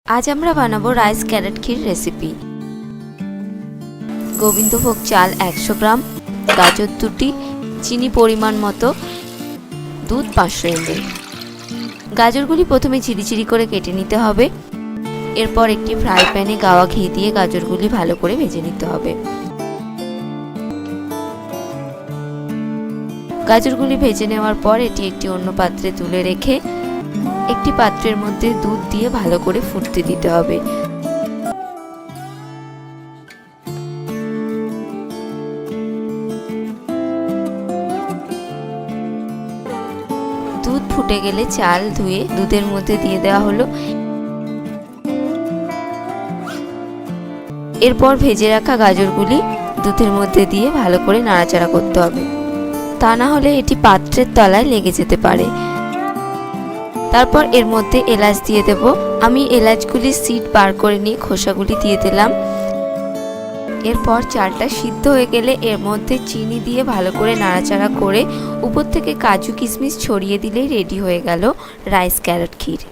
आज আমরা বানাবো রাইস ক্যারট ক্ষীর রেসিপি। গোবিন্দভোগ চাল 100 গ্রাম, গাজর 2টি, চিনি পরিমাণ মতো, দুধ 500 ml। গাজরগুলি প্রথমে চিরি করে কেটে নিতে হবে। এরপর একটি ফ্রাই প্যানে গাওয়া ঘি দিয়ে গাজরগুলি ভালো করে ভেজে নিতে হবে। গাজরগুলি ভেজে নেওয়ার পর এটি একটি অন্য পাত্রে তুলে রেখে একটি পাত্রের মধ্যে দুধ দিয়ে ভালো করে ফুটতে দিতে হবে। দুধ ফুটে গেলে চাল ধুয়ে দুধের মধ্যে দিয়ে দেওয়া হলো। এরপর ভেজে রাখা গাজরগুলি দুধের মধ্যে দিয়ে ভালো করে নাড়াচাড়া করতে হবে, তা না হলে এটি পাত্রের তলায় লেগে যেতে পারে। তারপর এর মধ্যে এলাচ দিয়ে দেব। আমি এলাচগুলি সিড বার করে নিয়ে খোসাগুলি দিয়ে দিলাম। এরপর চালটা সিদ্ধ হয়ে গেলে এর মধ্যে চিনি দিয়ে ভালো করে নাড়াচাড়া করে উপর থেকে কাজু কিশমিশ ছড়িয়ে দিলেই রেডি হয়ে গেল রাইস ক্যারট ক্ষীর।